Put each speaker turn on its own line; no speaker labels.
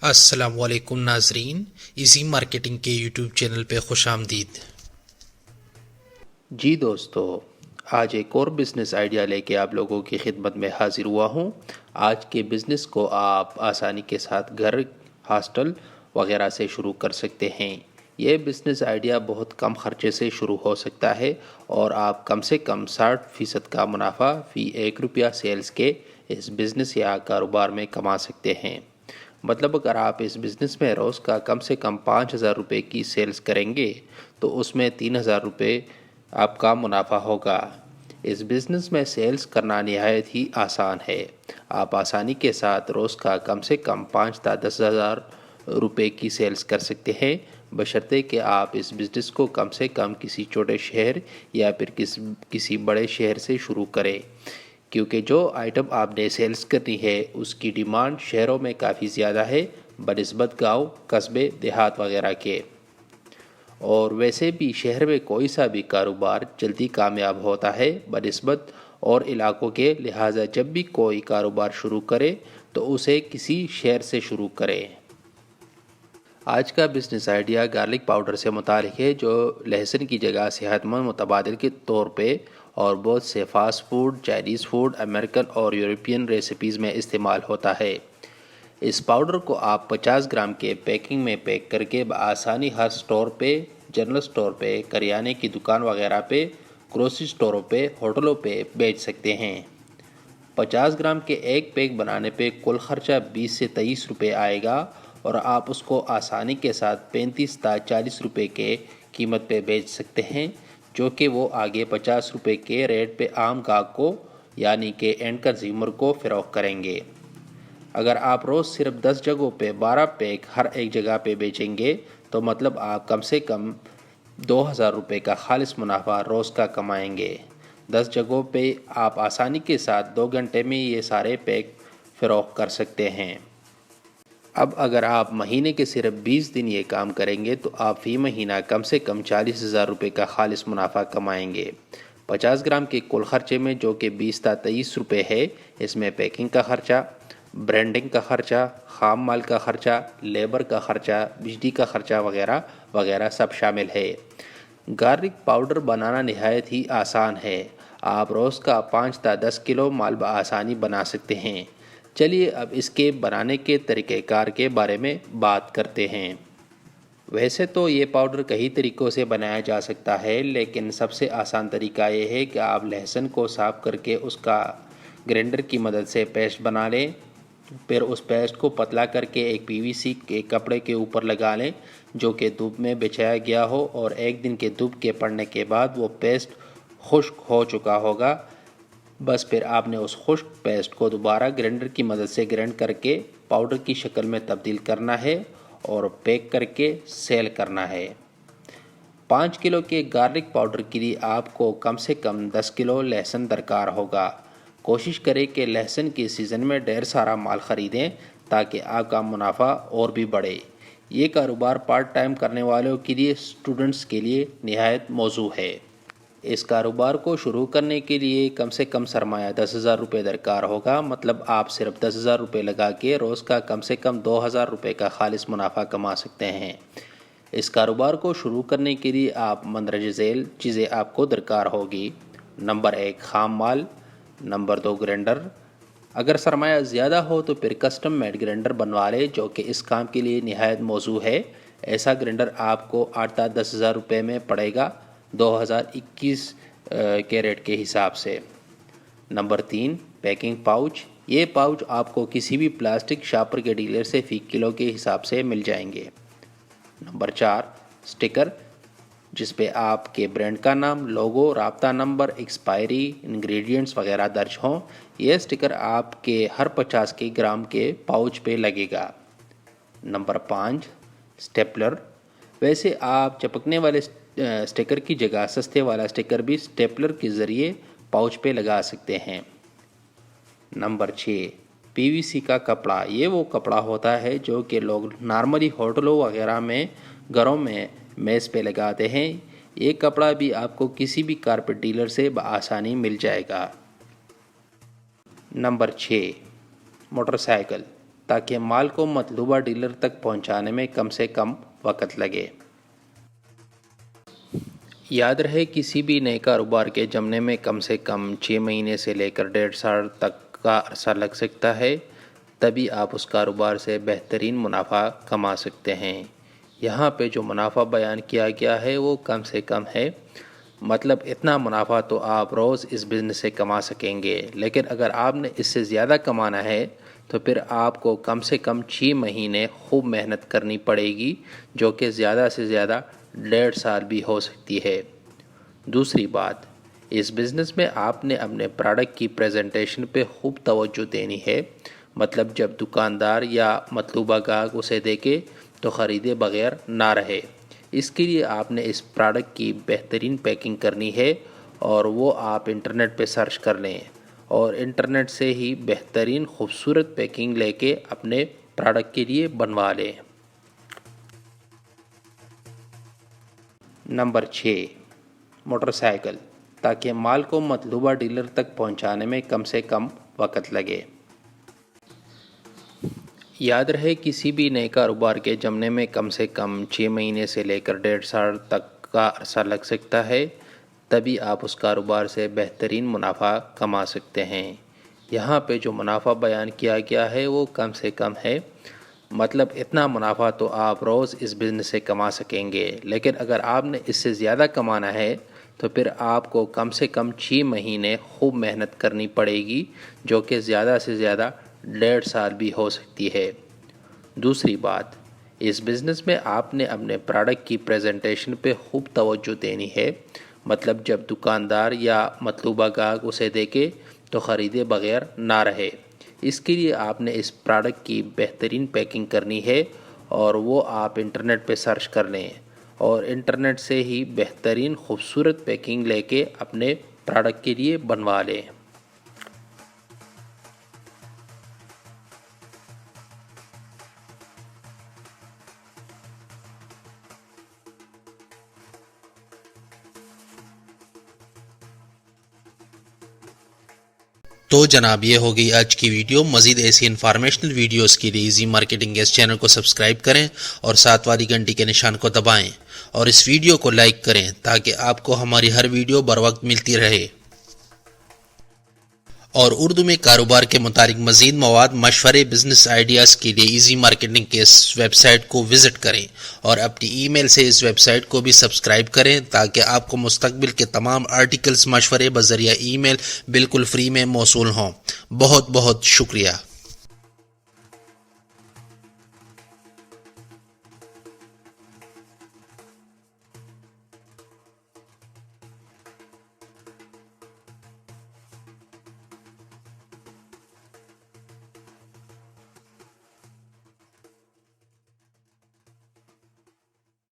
السلام علیکم ناظرین، ایزی مارکیٹنگ کے یوٹیوب چینل پہ خوش آمدید۔
جی دوستو، آج ایک اور بزنس آئیڈیا لے کے آپ لوگوں کی خدمت میں حاضر ہوا ہوں۔ آج کے بزنس کو آپ آسانی کے ساتھ گھر، ہاسٹل وغیرہ سے شروع کر سکتے ہیں۔ یہ بزنس آئیڈیا بہت کم خرچے سے شروع ہو سکتا ہے اور آپ کم سے کم 60% کا منافع فی 1 روپیہ سیلز کے اس بزنس یا کاروبار میں کما سکتے ہیں۔ مطلب اگر آپ اس بزنس میں روز کا کم سے کم 5,000 روپے کی سیلز کریں گے تو اس میں 3,000 روپے آپ کا منافع ہوگا۔ اس بزنس میں سیلز کرنا نہایت ہی آسان ہے۔ آپ آسانی کے ساتھ روز کا کم سے کم 5 تا 10,000 روپے کی سیلز کر سکتے ہیں، بشرطے کہ آپ اس بزنس کو کم سے کم کسی چھوٹے شہر یا پھر کسی بڑے شہر سے شروع کریں، کیونکہ جو آئٹم آپ نے سیلز کرنی ہے اس کی ڈیمانڈ شہروں میں کافی زیادہ ہے بنسبت گاؤں، قصبے، دیہات وغیرہ کے۔ اور ویسے بھی شہر میں کوئی سا بھی کاروبار جلدی کامیاب ہوتا ہے بنسبت اور علاقوں کے، لہٰذا جب بھی کوئی کاروبار شروع کرے تو اسے کسی شہر سے شروع کرے۔ آج کا بزنس آئیڈیا گارلک پاؤڈر سے متعلق ہے، جو لہسن کی جگہ صحت مند متبادل کے طور پہ اور بہت سے fast food, Chinese food, American اور یورپین ریسیپیز میں استعمال ہوتا ہے۔ اس پاؤڈر کو آپ 50 گرام کے پیکنگ میں پیک کر کے بآسانی ہر سٹور پہ، جنرل سٹور پہ، کریانے کی دکان وغیرہ پہ، گروسری سٹوروں پہ، ہوٹلوں پہ بیچ سکتے ہیں۔ 50 گرام کے ایک پیک بنانے پہ کل خرچہ 20 سے 23 روپے آئے گا اور آپ اس کو آسانی کے ساتھ 35 تا 40 روپے کے قیمت پہ بیچ سکتے ہیں، جو کہ وہ آگے 50 روپے کے ریٹ پہ عام گاہک کو یعنی کہ اینڈ کنزیومر کو فروخت کریں گے۔ اگر آپ روز صرف 10 جگہوں پہ 12 پیک ہر ایک جگہ پہ بیچیں گے تو مطلب آپ کم سے کم 2,000 روپے کا خالص منافع روز کا کمائیں گے۔ 10 جگہوں پہ آپ آسانی کے ساتھ 2 گھنٹے میں یہ سارے پیک فروخت کر سکتے ہیں۔ اب اگر آپ مہینے کے صرف 20 دن یہ کام کریں گے تو آپ فی مہینہ کم سے کم 40,000 روپے کا خالص منافع کمائیں گے۔ 50 گرام کے کل خرچے میں، جو کہ 20 تا 23 روپے ہے، اس میں پیکنگ کا خرچہ، برانڈنگ کا خرچہ، خام مال کا خرچہ، لیبر کا خرچہ، بجلی کا خرچہ وغیرہ وغیرہ سب شامل ہے۔ گارلک پاؤڈر بنانا نہایت ہی آسان ہے۔ آپ روز کا 5 تا 10 کلو مال بآسانی بنا سکتے ہیں۔ چلیے اب اس کے بنانے کے طریقہ کار کے بارے میں بات کرتے ہیں۔ ویسے تو یہ پاؤڈر کئی طریقوں سے بنایا جا سکتا ہے، لیکن سب سے آسان طریقہ یہ ہے کہ آپ لہسن کو صاف کر کے اس کا گرینڈر کی مدد سے پیسٹ بنا لیں، پھر اس پیسٹ کو پتلا کر کے ایک PVC کے کپڑے کے اوپر لگا لیں جو کہ دھوپ میں بچھایا گیا ہو، اور 1 دن کے دھوپ کے پڑنے کے بعد وہ پیسٹ خشک ہو چکا ہوگا۔ بس پھر آپ نے اس خشک پیسٹ کو دوبارہ گرینڈر کی مدد سے گرینڈ کر کے پاؤڈر کی شکل میں تبدیل کرنا ہے اور پیک کر کے سیل کرنا ہے۔ 5 کلو کے گارلک پاؤڈر کے لیے آپ کو کم سے کم 10 کلو لہسن درکار ہوگا۔ کوشش کریں کہ لہسن کے سیزن میں ڈھیر سارا مال خریدیں تاکہ آپ کا منافع اور بھی بڑھے۔ یہ کاروبار پارٹ ٹائم کرنے والوں کے لیے، اسٹوڈنٹس کے لیے نہایت موزوں ہے۔ اس کاروبار کو شروع کرنے کے لیے کم سے کم سرمایہ 10,000 روپے درکار ہوگا، مطلب آپ صرف 10,000 روپے لگا کے روز کا کم سے کم 2,000 روپے کا خالص منافع کما سکتے ہیں۔ اس کاروبار کو شروع کرنے کے لیے آپ مندرجہ ذیل چیزیں آپ کو درکار ہوگی۔ نمبر 1 خام مال، نمبر 2 گرینڈر۔ اگر سرمایہ زیادہ ہو تو پھر کسٹم میڈ گرینڈر بنوا لے، جو کہ اس کام کے لیے نہایت موزوں ہے۔ ایسا گرینڈر آپ کو 8 تا 10,000 روپے میں پڑے گا 2021 کے ریٹ کے حساب سے۔ Number 3 packing pouch. یہ پاؤچ آپ کو کسی بھی پلاسٹک شاپر کے ڈیلر سے فی کلو کے حساب سے مل جائیں گے۔ نمبر 4 سٹیکر، جس پہ آپ کے برانڈ کا نام، لوگو، رابطہ نمبر، ایکسپائری، انگریڈینٹس وغیرہ درج ہوں۔ یہ سٹیکر آپ کے ہر 50 گرام کے پاؤچ پہ لگے گا۔ Number 5 stapler. ویسے آپ چپکنے والے سٹیکر کی جگہ سستے والا سٹیکر بھی سٹیپلر کے ذریعے پاؤچ پہ لگا سکتے ہیں۔ نمبر 6 PVC کا کپڑا۔ یہ وہ کپڑا ہوتا ہے جو کہ لوگ نارملی ہوٹلوں وغیرہ میں، گھروں میں میز پہ لگاتے ہیں۔ یہ کپڑا بھی آپ کو کسی بھی کارپیٹ ڈیلر سے بآسانی مل جائے گا۔ Number 6 motor cycle. تاکہ مال کو مطلوبہ ڈیلر تک پہنچانے میں کم سے کم وقت لگے۔ یاد رہے کسی بھی نئے کاروبار کے جمنے میں کم سے کم 6 مہینے سے لے کر 1.5 سال تک کا عرصہ لگ سکتا ہے، تبھی آپ اس کاروبار سے بہترین منافع کما سکتے ہیں۔ یہاں پہ جو منافع بیان کیا گیا ہے وہ کم سے کم ہے، مطلب اتنا منافع تو آپ روز اس بزنس سے کما سکیں گے، لیکن اگر آپ نے اس سے زیادہ کمانا ہے تو پھر آپ کو کم سے کم 6 مہینے خوب محنت کرنی پڑے گی، جو کہ زیادہ سے زیادہ 1.5 سال بھی ہو سکتی ہے۔ دوسری بات، اس بزنس میں آپ نے اپنے پروڈکٹ کی پریزنٹیشن پہ خوب توجہ دینی ہے، مطلب جب دکاندار یا مطلوبہ گاہک اسے دیکھے تو خریدے بغیر نہ رہے۔ اس کے لیے آپ نے اس پروڈکٹ کی بہترین پیکنگ کرنی ہے، اور وہ آپ انٹرنیٹ پہ سرچ کر لیں اور انٹرنیٹ سے ہی بہترین خوبصورت پیکنگ لے کے اپنے پروڈکٹ کے لیے بنوا لیں۔ نمبر 6، موٹر سائیکل، تاکہ مال کو مطلوبہ ڈیلر تک پہنچانے میں کم سے کم وقت لگے۔ یاد رہے کسی بھی نئے کاروبار کے جمنے میں کم سے کم 6 مہینے سے لے کر 1.5 سال تک کا عرصہ لگ سکتا ہے، تبھی آپ اس کاروبار سے بہترین منافع کما سکتے ہیں۔ یہاں پہ جو منافع بیان کیا گیا ہے وہ کم سے کم ہے، مطلب اتنا منافع تو آپ روز اس بزنس سے کما سکیں گے، لیکن اگر آپ نے اس سے زیادہ کمانا ہے تو پھر آپ کو کم سے کم 6 مہینے خوب محنت کرنی پڑے گی، جو کہ زیادہ سے زیادہ 1.5 سال بھی ہو سکتی ہے۔ دوسری بات، اس بزنس میں آپ نے اپنے پروڈکٹ کی پریزنٹیشن پہ خوب توجہ دینی ہے، مطلب جب دکاندار یا مطلوبہ گاہک اسے دیکھے تو خریدے بغیر نہ رہے۔ اس کے لیے آپ نے اس پروڈکٹ کی بہترین پیکنگ کرنی ہے، اور وہ آپ انٹرنیٹ پہ سرچ کر لیں اور انٹرنیٹ سے ہی بہترین خوبصورت پیکنگ لے کے اپنے پروڈکٹ کے لیے بنوا لیں۔
تو جناب یہ ہوگی آج کی ویڈیو۔ مزید ایسی انفارمیشنل ویڈیوز کے لیے ایزی مارکیٹنگ کے اس چینل کو سبسکرائب کریں اور ساتھ والی گھنٹی کے نشان کو دبائیں، اور اس ویڈیو کو لائک کریں تاکہ آپ کو ہماری ہر ویڈیو بر وقت ملتی رہے۔ اور اردو میں کاروبار کے متعلق مزید مواد، مشورے، بزنس آئیڈیاز کے لیے ایزی مارکیٹنگ کے اس ویب سائٹ کو وزٹ کریں، اور اپنی ای میل سے اس ویب سائٹ کو بھی سبسکرائب کریں تاکہ آپ کو مستقبل کے تمام آرٹیکلز، مشورے بذریعہ ای میل بالکل فری میں موصول ہوں۔ بہت بہت شکریہ۔